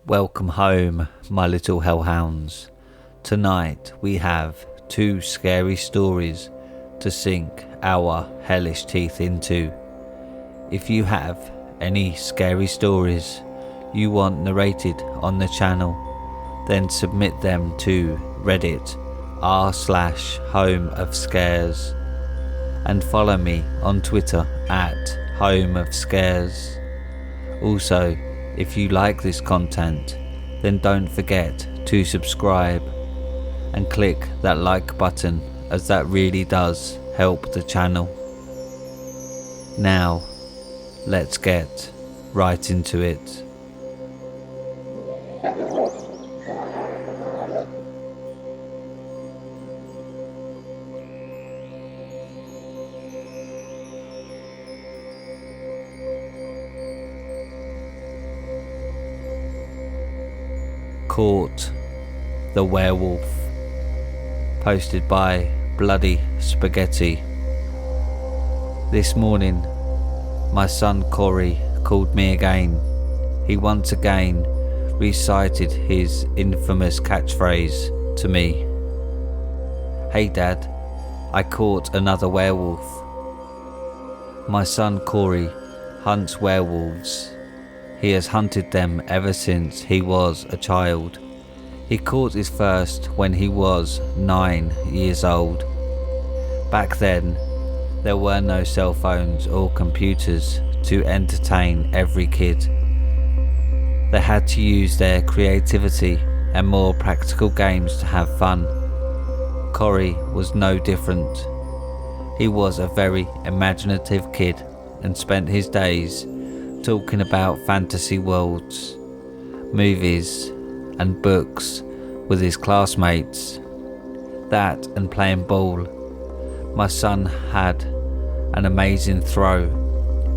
Welcome home, my little hellhounds. Tonight we have two scary stories to sink our hellish teeth into. If you have any scary stories you want narrated on the channel, then submit them to Reddit r/homeofscares and follow me on Twitter at homeofscares. Also, if you like this content, then don't forget to subscribe and click that like button, as that really does help the channel. Now, let's get right into it. Caught the Werewolf, posted by Bloody Spaghetti. This morning, my son Corey called me again. He once again recited his infamous catchphrase to me. "Hey Dad, I caught another werewolf." My son Corey hunts werewolves. He has hunted them ever since he was a child. He caught his first when he was 9 years old. Back then, there were no cell phones or computers to entertain every kid. They had to use their creativity and more practical games to have fun. Corey was no different. He was a very imaginative kid and spent his days talking about fantasy worlds, movies and books with his classmates. That and playing ball. My son had an amazing throw.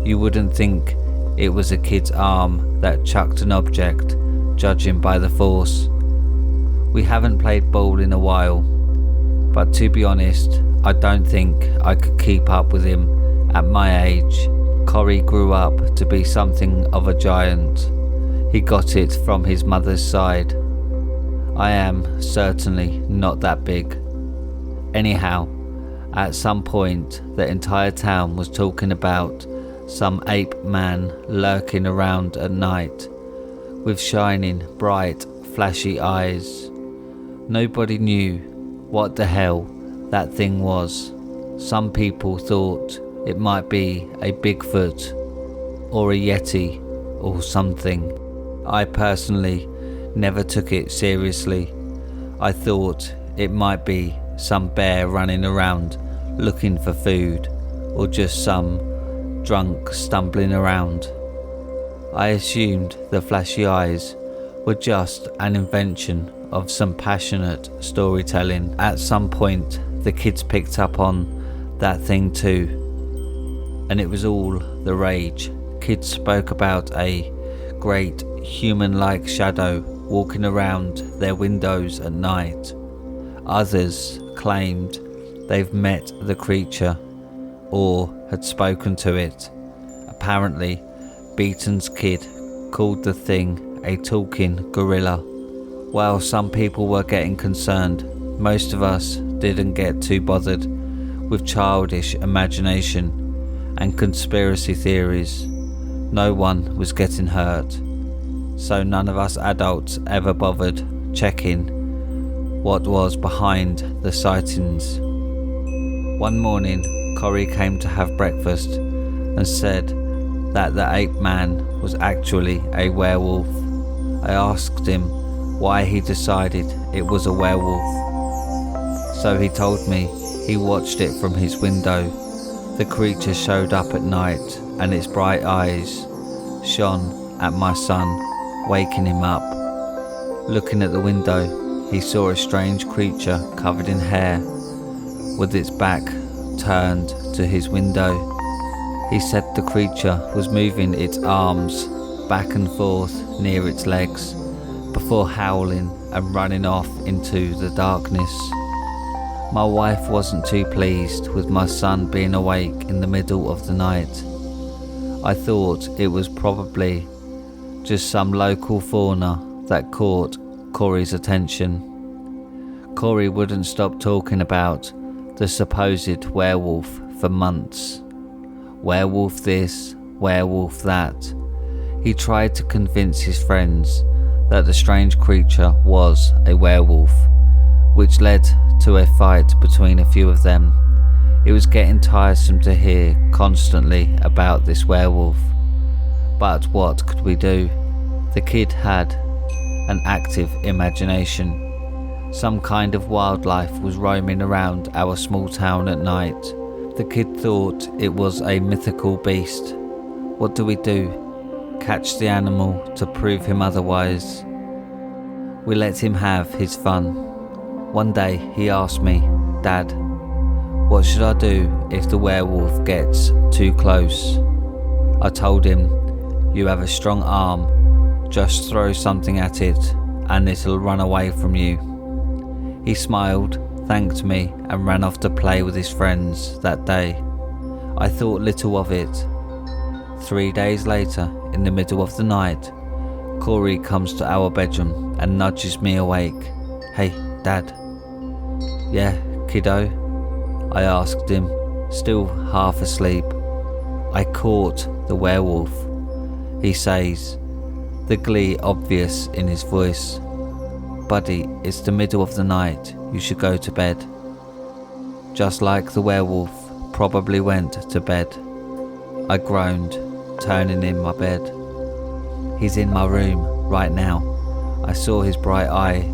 You wouldn't think it was a kid's arm that chucked an object, judging by the force. We haven't played ball in a while, but to be honest, I don't think I could keep up with him at my age. Corey grew up to be something of a giant. He got it from his mother's side. I am certainly not that big. Anyhow, at some point the entire town was talking about some ape man lurking around at night with shining, bright, flashy eyes. Nobody knew what the hell that thing was. Some people thought it might be a Bigfoot or a Yeti or something. I personally never took it seriously. I thought it might be some bear running around looking for food, or just some drunk stumbling around. I assumed the flashy eyes were just an invention of some passionate storytelling. At some point, the kids picked up on that thing too, and it was all the rage. Kids spoke about a great human-like shadow walking around their windows at night. Others claimed they've met the creature or had spoken to it. Apparently, Beaton's kid called the thing a talking gorilla. While some people were getting concerned, most of us didn't get too bothered with childish imagination and conspiracy theories. No one was getting hurt, so none of us adults ever bothered checking what was behind the sightings. One morning, Corey came to have breakfast and said that the ape man was actually a werewolf. I asked him why he decided it was a werewolf. So he told me he watched it from his window. The creature showed up at night and its bright eyes shone at my son, waking him up. Looking at the window, he saw a strange creature covered in hair with its back turned to his window. He said the creature was moving its arms back and forth near its legs before howling and running off into the darkness. My wife wasn't too pleased with my son being awake in the middle of the night. I thought it was probably just some local fauna that caught Corey's attention. Corey wouldn't stop talking about the supposed werewolf for months. Werewolf this, werewolf that. He tried to convince his friends that the strange creature was a werewolf, which led to a fight between a few of them. It was getting tiresome to hear constantly about this werewolf. But what could we do? The kid had an active imagination. Some kind of wildlife was roaming around our small town at night. The kid thought it was a mythical beast. What do we do? Catch the animal to prove him otherwise? We let him have his fun. One day he asked me, "Dad, what should I do if the werewolf gets too close?" I told him, "You have a strong arm. Just throw something at it and it'll run away from you." He smiled, thanked me and ran off to play with his friends that day. I thought little of it. 3 days later, in the middle of the night, Corey comes to our bedroom and nudges me awake. "Hey, Dad." "Yeah, kiddo?" I asked him, still half asleep. "I caught the werewolf," he says, the glee obvious in his voice. "Buddy, it's the middle of the night, you should go to bed." Just like the werewolf probably went to bed. I groaned, turning in my bed. "He's in my room right now." I saw his bright eye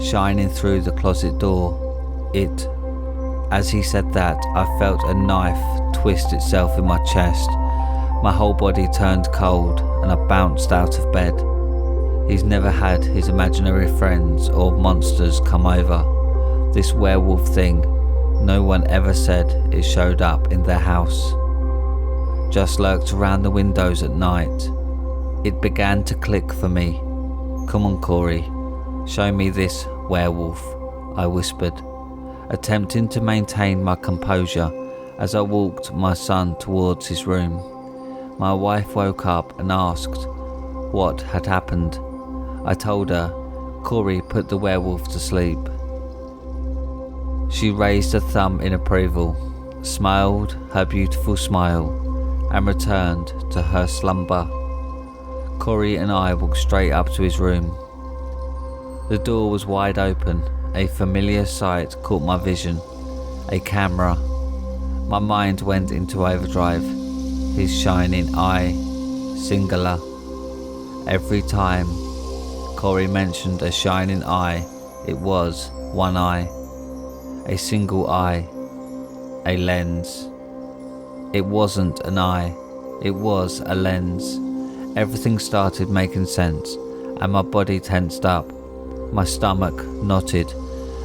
shining through the closet door. As he said that, I felt a knife twist itself in my chest. My whole body turned cold and I bounced out of bed. He's never had his imaginary friends or monsters come over. This werewolf thing, no one ever said it showed up in their house. Just lurked around the windows at night. It began to click for me. "Come on, Corey, show me this werewolf," I whispered, attempting to maintain my composure as I walked my son towards his room. My wife woke up and asked what had happened. I told her Corey put the werewolf to sleep. She raised a thumb in approval, smiled her beautiful smile, and returned to her slumber. Corey and I walked straight up to his room. The door was wide open. A familiar sight caught my vision. A camera. My mind went into overdrive. His shining eye, singular. Every time Corey mentioned a shining eye, it was one eye. A single eye. A lens. It wasn't an eye, it was a lens. Everything started making sense, and my body tensed up. My stomach knotted,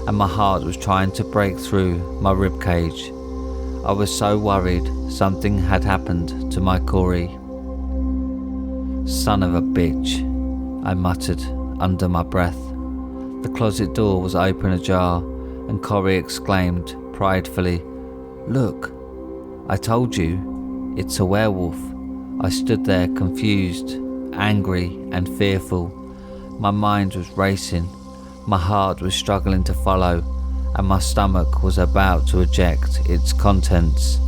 and my heart was trying to break through my ribcage. I was so worried something had happened to my Corey. "Son of a bitch," I muttered under my breath. The closet door was open ajar, and Corey exclaimed pridefully, "Look, I told you, it's a werewolf." I stood there confused, angry and fearful. My mind was racing, my heart was struggling to follow, and my stomach was about to eject its contents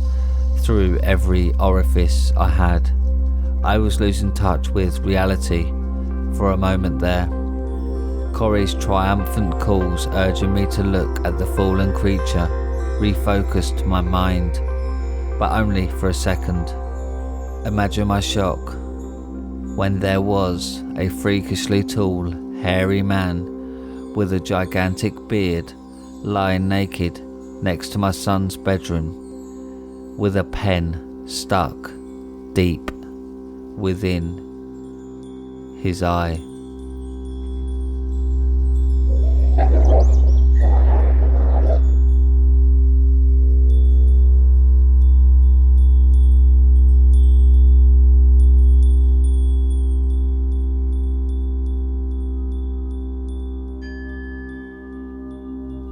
through every orifice I had. I was losing touch with reality for a moment there. Corey's triumphant calls urging me to look at the fallen creature refocused my mind, but only for a second. Imagine my shock when there was a freakishly tall, hairy man with a gigantic beard lying naked next to my son's bedroom with a pen stuck deep within his eye.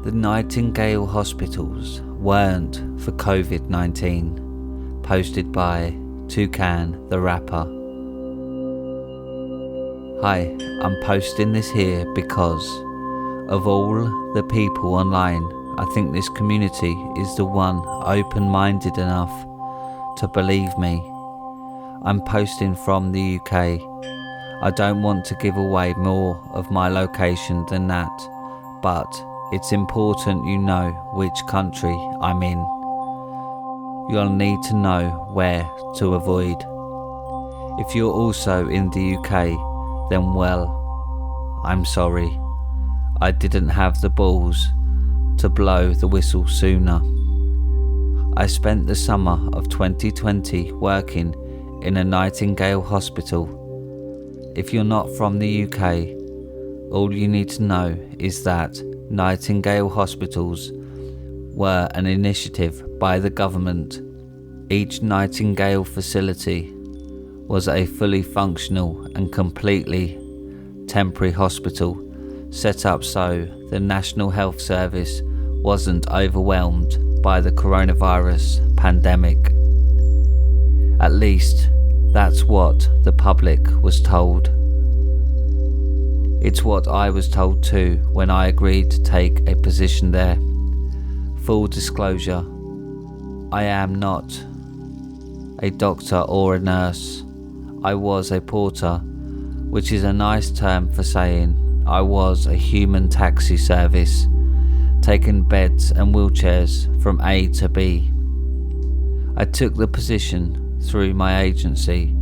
The Nightingale hospitals weren't for COVID-19, posted by Toucan the Rapper. Hi, I'm posting this here because of all the people online, I think this community is the one open-minded enough to believe me. I'm posting from the UK. I don't want to give away more of my location than that, but it's important you know which country I'm in. You'll need to know where to avoid. If you're also in the UK, then well, I'm sorry. I didn't have the balls to blow the whistle sooner. I spent the summer of 2020 working in a Nightingale hospital. If you're not from the UK, all you need to know is that Nightingale hospitals were an initiative by the government. Each Nightingale facility was a fully functional and completely temporary hospital set up so the National Health Service wasn't overwhelmed by the coronavirus pandemic. At least that's what the public was told. It's what I was told too when I agreed to take a position there. Full disclosure, I am not a doctor or a nurse. I was a porter, which is a nice term for saying I was a human taxi service, taking beds and wheelchairs from A to B. I took the position through my agency.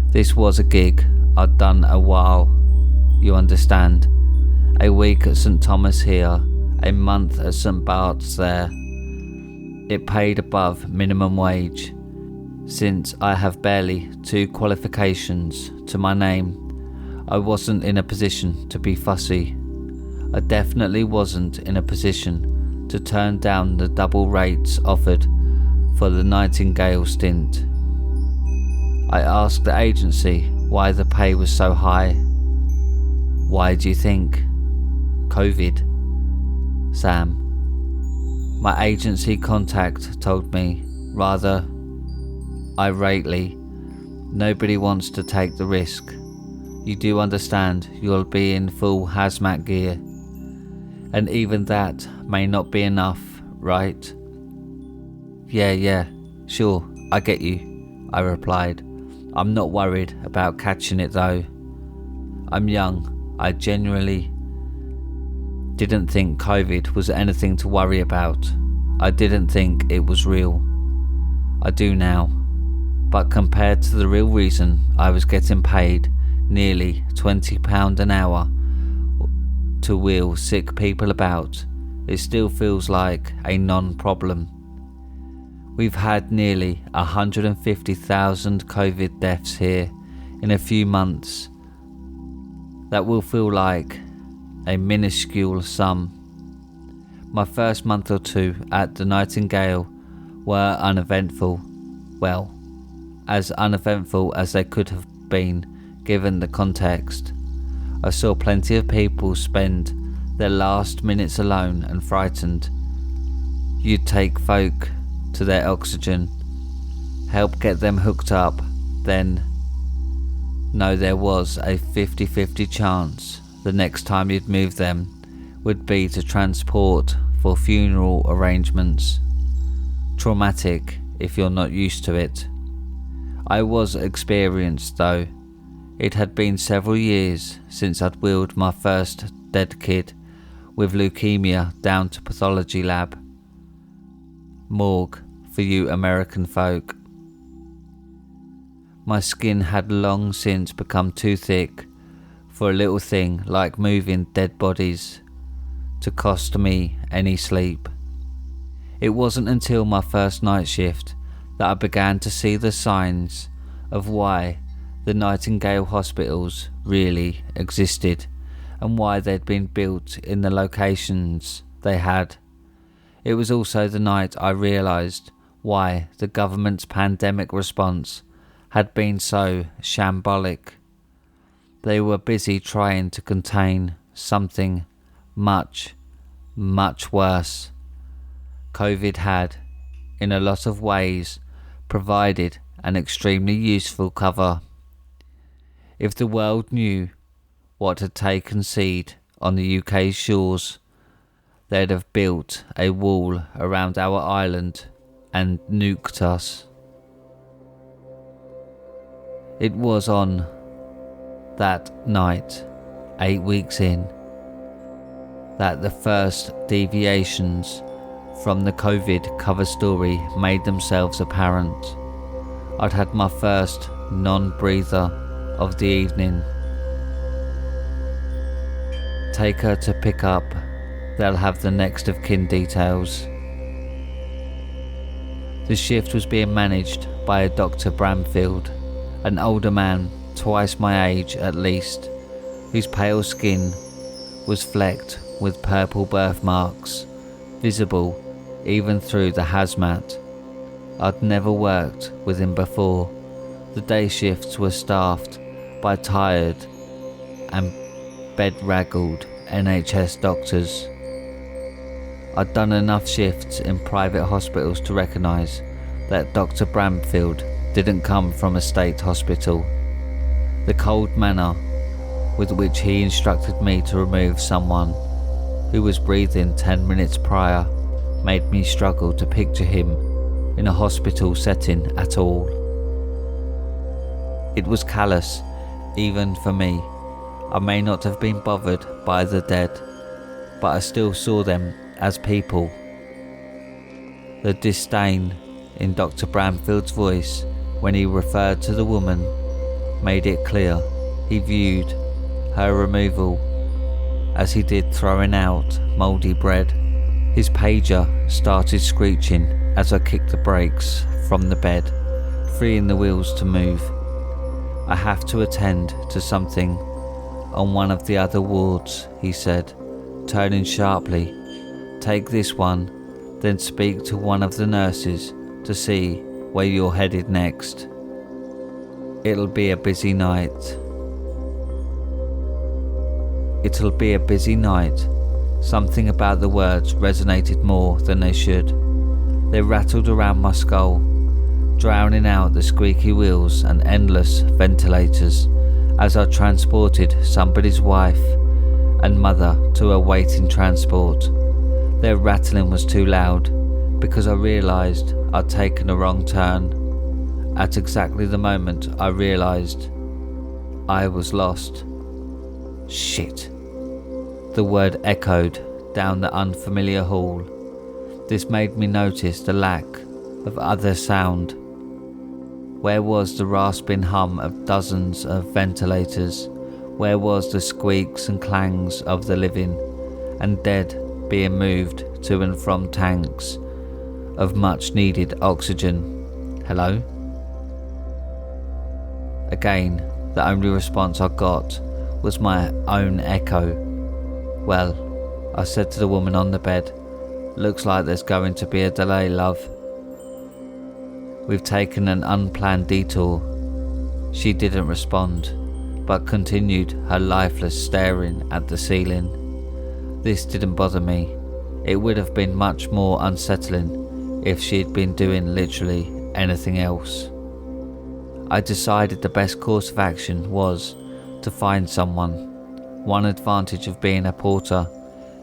This was a gig I'd done a while, you understand. A week at St Thomas here, a month at St Bart's there. It paid above minimum wage. Since I have barely 2 qualifications to my name, I wasn't in a position to be fussy. I definitely wasn't in a position to turn down the double rates offered for the Nightingale stint. I asked the agency why the pay was so high. Why do you think? COVID, Sam. My agency contact told me, rather irately, nobody wants to take the risk. You do understand you'll be in full hazmat gear, and even that may not be enough, right? Yeah, sure, I get you, I replied. I'm not worried about catching it though. I'm young. I genuinely didn't think COVID was anything to worry about. I didn't think it was real. I do now. But compared to the real reason I was getting paid nearly £20 an hour to wheel sick people about, it still feels like a non-problem. We've had nearly 150,000 COVID deaths here in a few months. That will feel like a minuscule sum. My first month or 2 at the Nightingale were uneventful. Well, as uneventful as they could have been given the context. I saw plenty of people spend their last minutes alone and frightened. You'd take folk to their oxygen, help get them hooked up, then know there was a 50-50 chance the next time you'd move them would be to transport for funeral arrangements. Traumatic if you're not used to it. I was experienced though. It had been several years since I'd wheeled my first dead kid with leukemia down to pathology lab. Morgue for you American folk. My skin had long since become too thick for a little thing like moving dead bodies to cost me any sleep. It wasn't until my first night shift that I began to see the signs of why the Nightingale hospitals really existed and why they'd been built in the locations they had. It was also the night I realised why the government's pandemic response had been so shambolic. They were busy trying to contain something much, much worse. COVID had, in a lot of ways, provided an extremely useful cover. If the world knew what had taken seed on the UK's shores. They'd have built a wall around our island and nuked us. It was on that night, 8 weeks in, that the first deviations from the COVID cover story made themselves apparent. I'd had my first non-breather of the evening. Take her to pick up, they'll have the next of kin details. The shift was being managed by a Dr. Bramfield, an older man, twice my age at least, whose pale skin was flecked with purple birthmarks, visible even through the hazmat. I'd never worked with him before. The day shifts were staffed by tired and bedraggled NHS doctors. I'd done enough shifts in private hospitals to recognise that Dr. Bramfield didn't come from a state hospital. The cold manner with which he instructed me to remove someone who was breathing 10 minutes prior made me struggle to picture him in a hospital setting at all. It was callous, even for me. I may not have been bothered by the dead, but I still saw them as people. The disdain in Dr. Bramfield's voice when he referred to the woman made it clear he viewed her removal as he did throwing out mouldy bread. His pager started screeching as I kicked the brakes from the bed, freeing the wheels to move. I have to attend to something on one of the other wards, he said, turning sharply. Take this one, then speak to one of the nurses to see where you're headed next. It'll be a busy night. It'll be a busy night. Something about the words resonated more than they should. They rattled around my skull, drowning out the squeaky wheels and endless ventilators as I transported somebody's wife and mother to a waiting transport. Their rattling was too loud because I realised I'd taken a wrong turn. At exactly the moment I realised I was lost. Shit. The word echoed down the unfamiliar hall. This made me notice the lack of other sound. Where was the rasping hum of dozens of ventilators? Where was the squeaks and clangs of the living and dead being moved to and from tanks of much needed oxygen? Hello? Again, the only response I got was my own echo. Well, I said to the woman on the bed, looks like there's going to be a delay, love. We've taken an unplanned detour. She didn't respond, but continued her lifeless staring at the ceiling. This didn't bother me. It would have been much more unsettling if she'd been doing literally anything else. I decided the best course of action was to find someone. One advantage of being a porter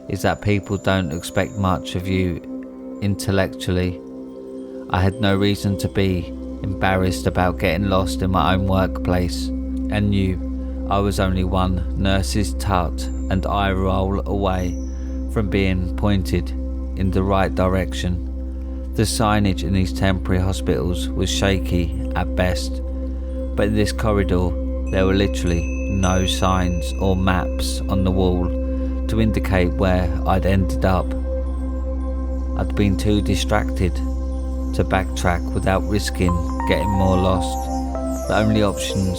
is that people don't expect much of you intellectually. I had no reason to be embarrassed about getting lost in my own workplace, and knew I was only one nurse's tut and eye roll away from being pointed in the right direction. The signage in these temporary hospitals was shaky at best, but in this corridor there were literally no signs or maps on the wall to indicate where I'd ended up. I'd been too distracted to backtrack without risking getting more lost. The only options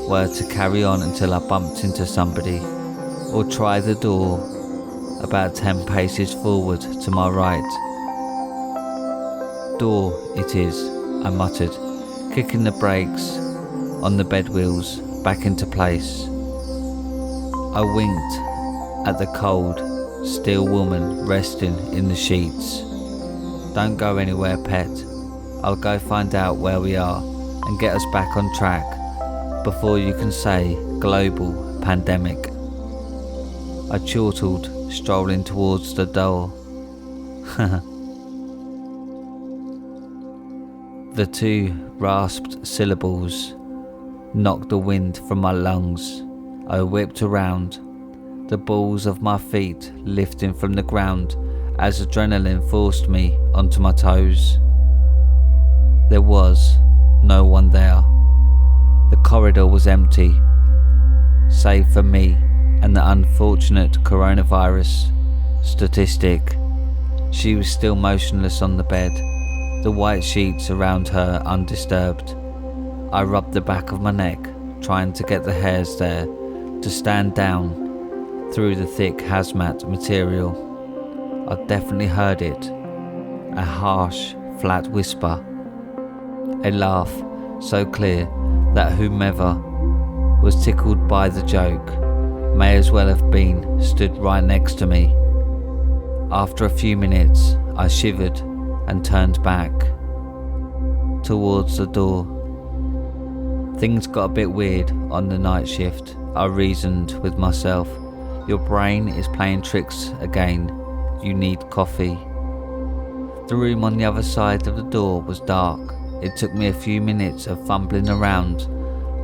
were to carry on until I bumped into somebody, or try the door about 10 paces forward to my right. Door it is, I muttered, kicking the brakes on the bed wheels back into place. I winked at the cold, still woman resting in the sheets. Don't go anywhere, pet. I'll go find out where we are and get us back on track before you can say global pandemic. I chortled, strolling towards the door. The two rasped syllables knocked the wind from my lungs. I whipped around, the balls of my feet lifting from the ground as adrenaline forced me onto my toes. There was no one there. The corridor was empty, save for me and the unfortunate coronavirus statistic. She was still motionless on the bed, the white sheets around her undisturbed. I rubbed the back of my neck, trying to get the hairs there to stand down through the thick hazmat material. I definitely heard it, a harsh, flat whisper, a laugh so clear that whomever was tickled by the joke may as well have been stood right next to me. After a few minutes, I shivered and turned back towards the door. Things got a bit weird on the night shift, I reasoned with myself. Your brain is playing tricks again. You need coffee. The room on the other side of the door was dark. It took me a few minutes of fumbling around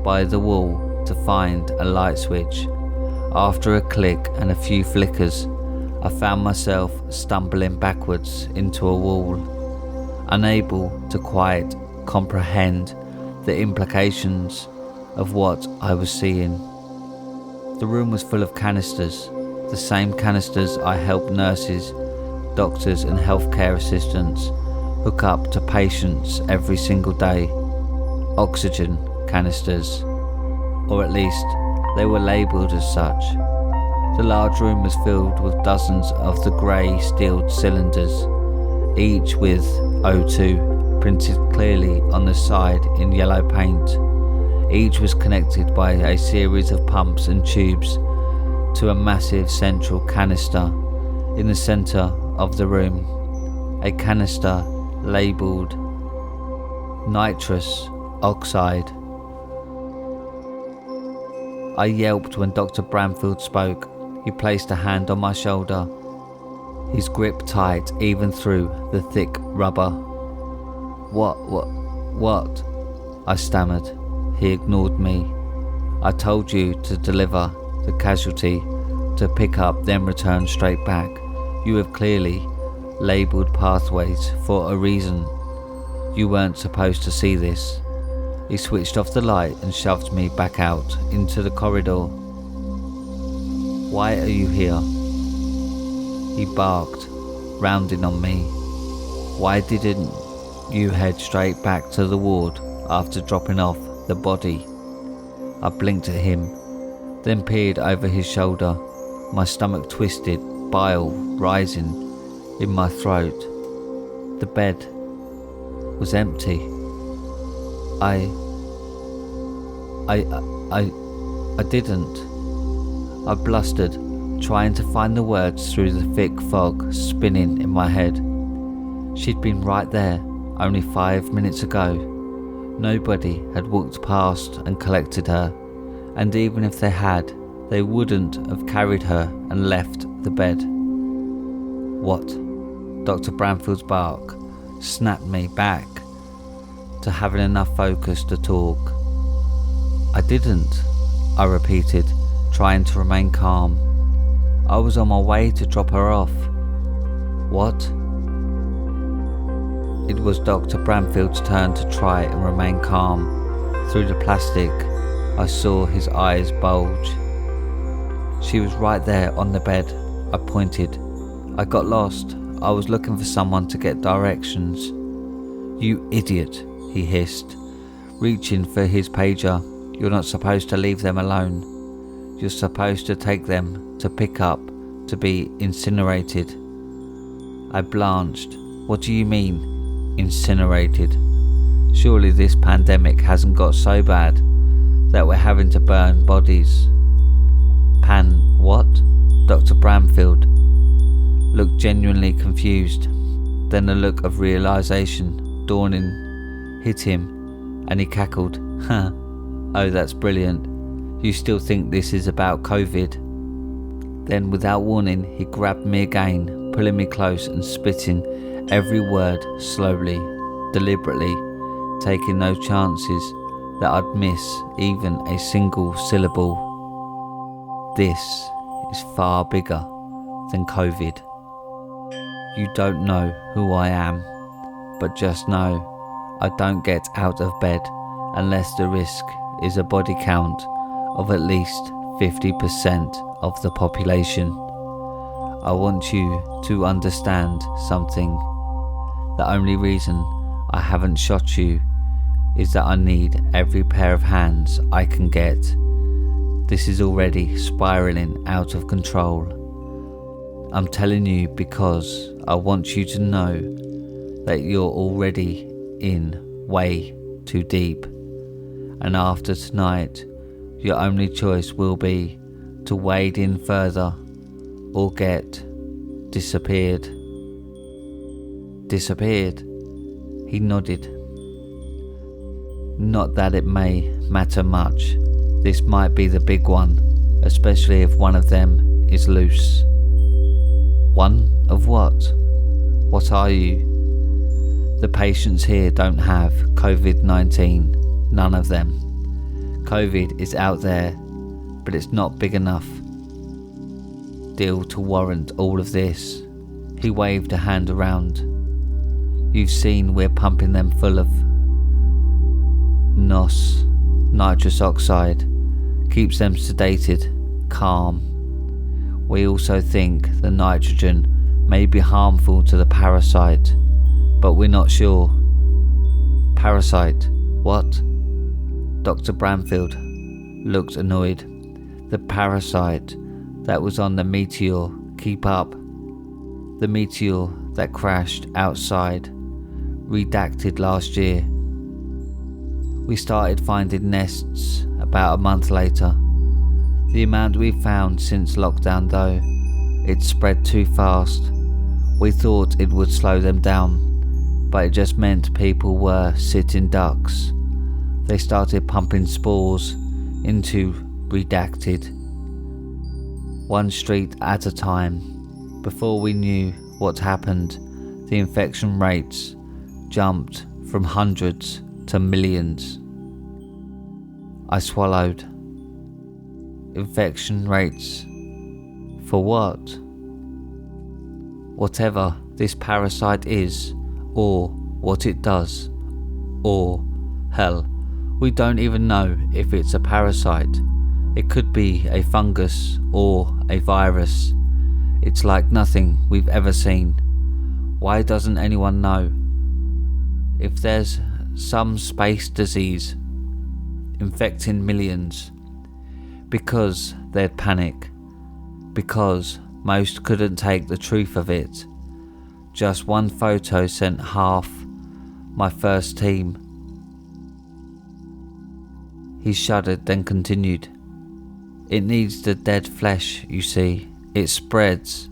by the wall to find a light switch. After a click and a few flickers, I found myself stumbling backwards into a wall, unable to quite comprehend the implications of what I was seeing. The room was full of canisters, the same canisters I helped nurses, doctors and healthcare assistants hook up to patients every single day. Oxygen canisters, or at least they were labelled as such. The large room was filled with dozens of the grey steeled cylinders, each with O2 printed clearly on the side in yellow paint. Each was connected by a series of pumps and tubes to a massive central canister in the centre of the room, a canister labelled nitrous oxide. I yelped when Dr. Bramfield spoke. He placed a hand on my shoulder, his grip tight even through the thick rubber. What? I stammered. He ignored me. I told you to deliver the casualty, to pick up then return straight back. You have clearly labelled pathways for a reason. You weren't supposed to see this. He switched off the light and shoved me back out into the corridor. Why are you here? He barked, rounding on me. Why didn't you head straight back to the ward after dropping off the body? I blinked at him, then peered over his shoulder. My stomach twisted, bile rising in my throat. The bed was empty. I didn't. I blustered, trying to find the words through the thick fog spinning in my head. She'd been right there only 5 minutes ago. Nobody had walked past and collected her, and even if they had, they wouldn't have carried her and left the bed. What? Dr. Bramfield's bark snapped me back to having enough focus to talk. I didn't, I repeated, trying to remain calm. I was on my way to drop her off. What? It was Dr. Bramfield's turn to try and remain calm. Through the plastic, I saw his eyes bulge. She was right there on the bed. I pointed. I got lost. I was looking for someone to get directions. You idiot, he hissed, reaching for his pager. You're not supposed to leave them alone. You're supposed to take them to pick up, to be incinerated. I blanched. What do you mean, incinerated? Surely this pandemic hasn't got so bad that we're having to burn bodies. What? Dr. Bramfield looked genuinely confused. Then a look of realisation dawning hit him, and he cackled. Oh, that's brilliant. You still think this is about COVID? Then without warning, he grabbed me again, pulling me close and spitting every word slowly, deliberately, taking no chances that I'd miss even a single syllable. This is far bigger than COVID. You don't know who I am, but just know I don't get out of bed unless the risk is a body count of at least 50% of the population. I want you to understand something. The only reason I haven't shot you is that I need every pair of hands I can get. This is already spiraling out of control. I'm telling you because I want you to know that you're already in way too deep. And after tonight, your only choice will be to wade in further or get disappeared. Disappeared? He nodded. Not that it may matter much. This might be the big one, especially if one of them is loose. One of what? What are you? The patients here don't have COVID-19. None of them. COVID is out there, but it's not big enough deal to warrant all of this. He waved a hand around. You've seen we're pumping them full of NOS, nitrous oxide, keeps them sedated, calm. We also think the nitrogen may be harmful to the parasite, but we're not sure. Parasite? What? Dr. Bramfield looked annoyed. The parasite that was on the meteor. Keep up. The meteor that crashed outside. Redacted last year. We started finding nests about a month later. The amount we've found since lockdown though, it spread too fast. We thought it would slow them down, but it just meant people were sitting ducks. They started pumping spores into redacted, one street at a time. Before we knew what happened, the infection rates jumped from hundreds to millions. I swallowed. Infection rates? For what? Whatever this parasite is, or what it does, or hell, we don't even know if it's a parasite. It could be a fungus or a virus. It's like nothing we've ever seen. Why doesn't anyone know? If there's some space disease infecting millions, because they'd panic, because most couldn't take the truth of it. Just one photo sent half my first team. He shuddered, then continued. It needs the dead flesh, you see. It spreads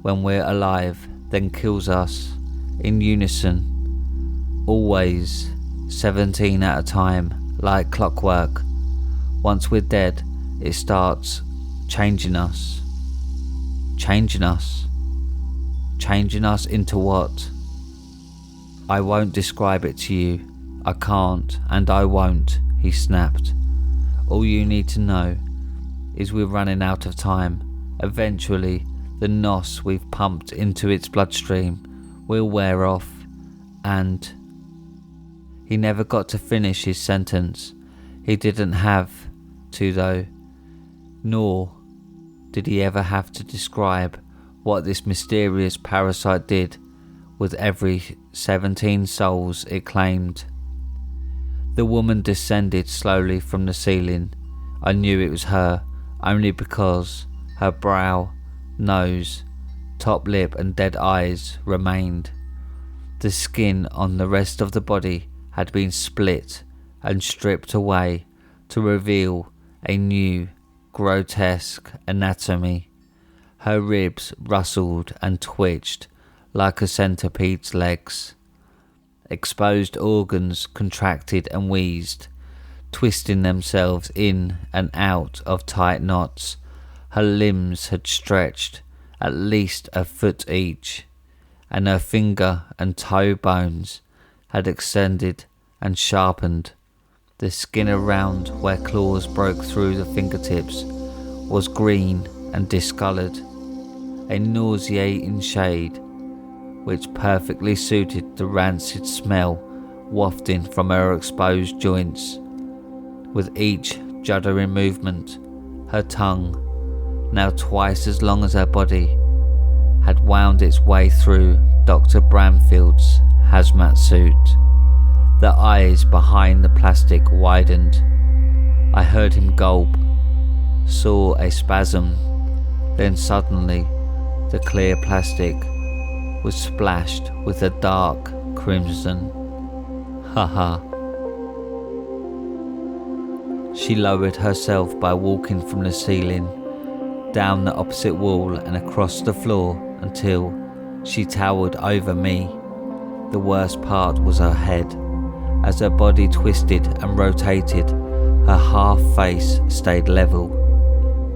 when we're alive, then kills us in unison. Always 17 at a time, like clockwork. Once we're dead, it starts changing us. Changing us? Changing us into what? I won't describe it to you. I can't, and I won't, he snapped. All you need to know is we're running out of time. Eventually, the NOS we've pumped into its bloodstream will wear off, and... He never got to finish his sentence. He didn't have to though, nor did he ever have to describe what this mysterious parasite did with every 17 souls it claimed. The woman descended slowly from the ceiling. I knew it was her only because her brow, nose, top lip and dead eyes remained. The skin on the rest of the body had been split and stripped away to reveal a new, grotesque anatomy. Her ribs rustled and twitched like a centipede's legs. Exposed organs contracted and wheezed, twisting themselves in and out of tight knots, Her limbs had stretched at least a foot each, and her finger and toe bones had extended and sharpened. The skin around where claws broke through the fingertips was green and discoloured, a nauseating shade which perfectly suited the rancid smell wafting from her exposed joints. With each juddering movement, her tongue, now twice as long as her body, had wound its way through Dr. Bramfield's hazmat suit. The eyes behind the plastic widened. I heard him gulp, saw a spasm, then suddenly the clear plastic was splashed with a dark crimson. Haha. She lowered herself by walking from the ceiling, down the opposite wall and across the floor until she towered over me. The worst part was her head. As her body twisted and rotated, her half face stayed level.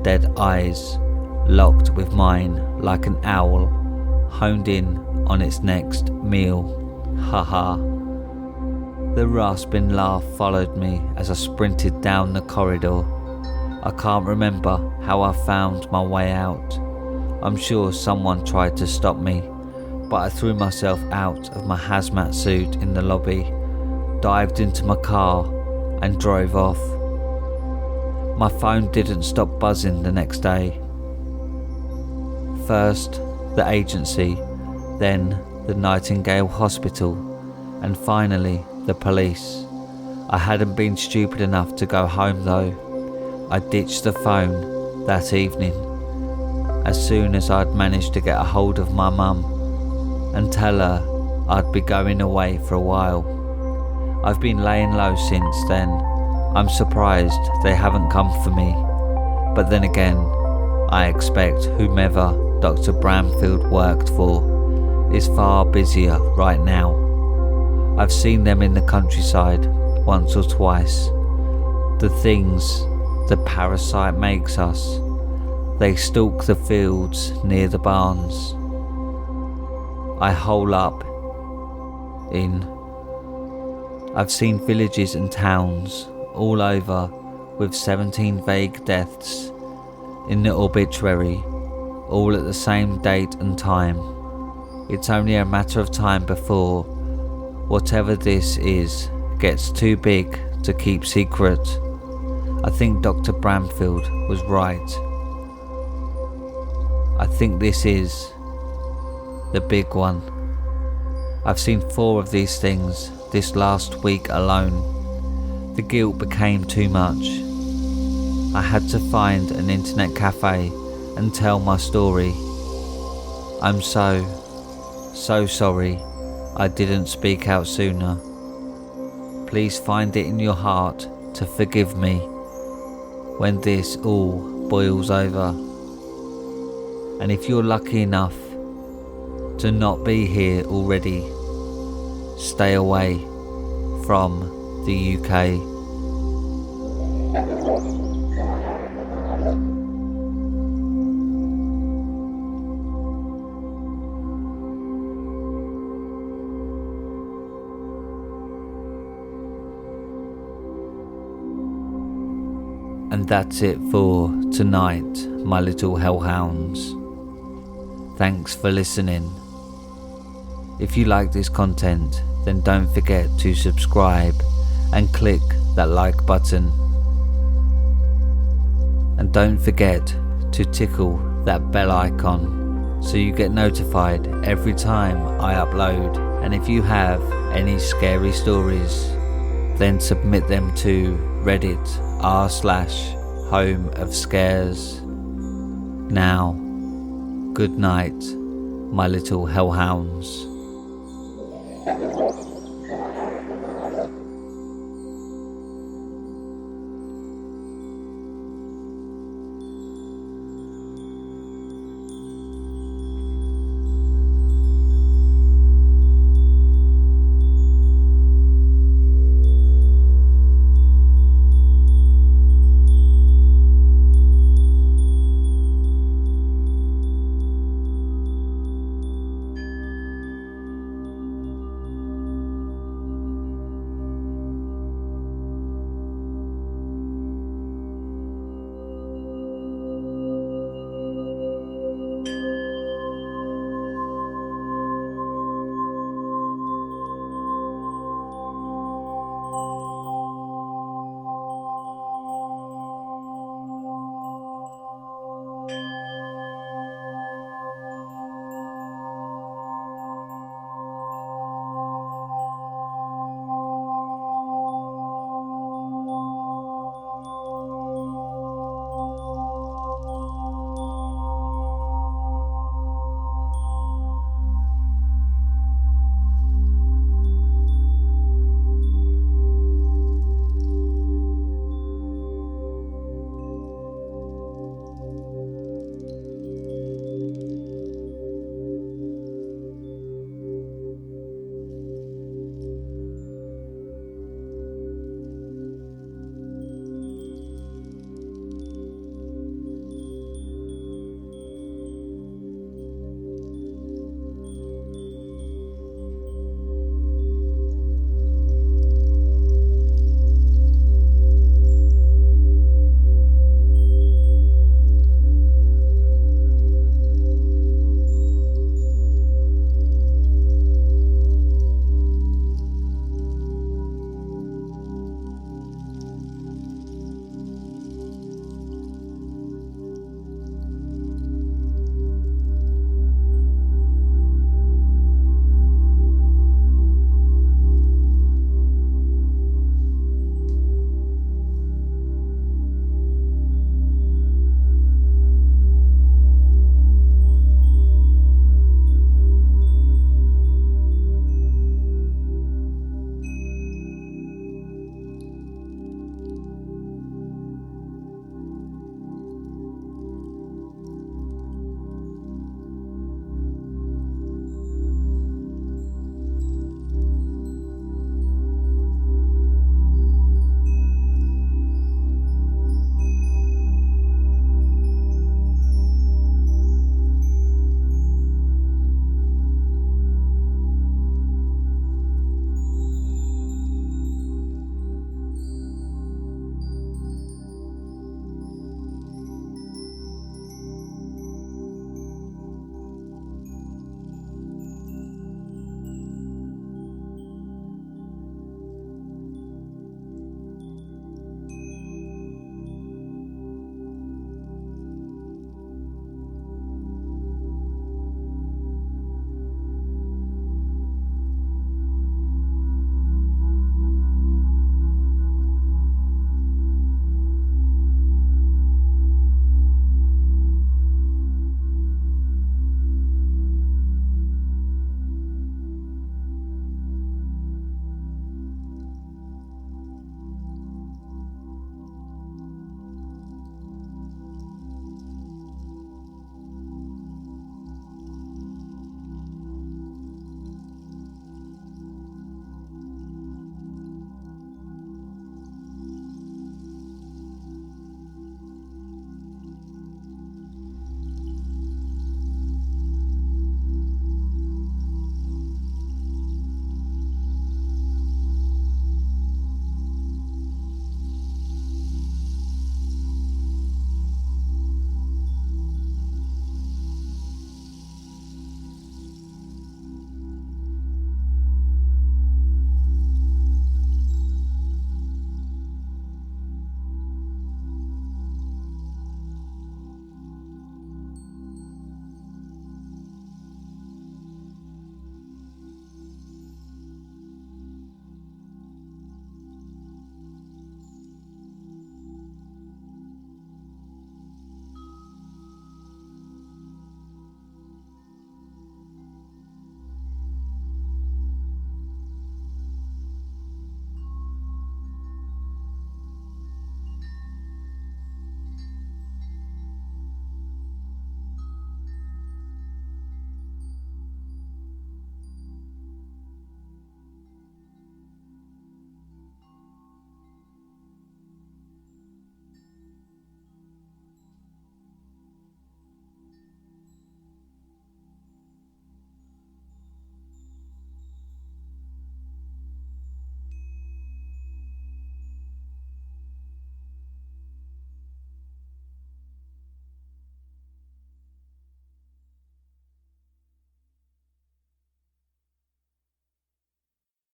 Dead eyes, locked with mine like an owl, honed in on its next meal. Haha. The rasping laugh followed me as I sprinted down the corridor. I can't remember how I found my way out. I'm sure someone tried to stop me, but I threw myself out of my hazmat suit in the lobby, dived into my car and drove off. My phone didn't stop buzzing the next day. First the agency, then the Nightingale Hospital, and finally the police. I hadn't been stupid enough to go home though. I ditched the phone that evening as soon as I'd managed to get a hold of my mum and tell her I'd be going away for a while. I've been laying low since then. I'm surprised they haven't come for me, but then again, I expect whomever Dr. Bramfield worked for is far busier right now. I've seen them in the countryside once or twice. The things the parasite makes us. They stalk the fields near the barns. I hole up in. I've seen villages and towns all over with 17 vague deaths in the obituary, all at the same date and time. It's only a matter of time before whatever this is gets too big to keep secret. I think Dr. Bramfield was right. I think this is the big one. I've seen 4 of these things this last week alone. The guilt became too much. I had to find an internet cafe and tell my story. I'm so sorry I didn't speak out sooner. Please find it in your heart to forgive me when this all boils over. And if you're lucky enough to not be here already, stay away from the UK. And that's it for tonight, my little hellhounds. Thanks for listening. If you like this content, then don't forget to subscribe and click that like button. And don't forget to tickle that bell icon so you get notified every time I upload. And if you have any scary stories, then submit them to Reddit r/homeofscares. Now, good night, my little hellhounds.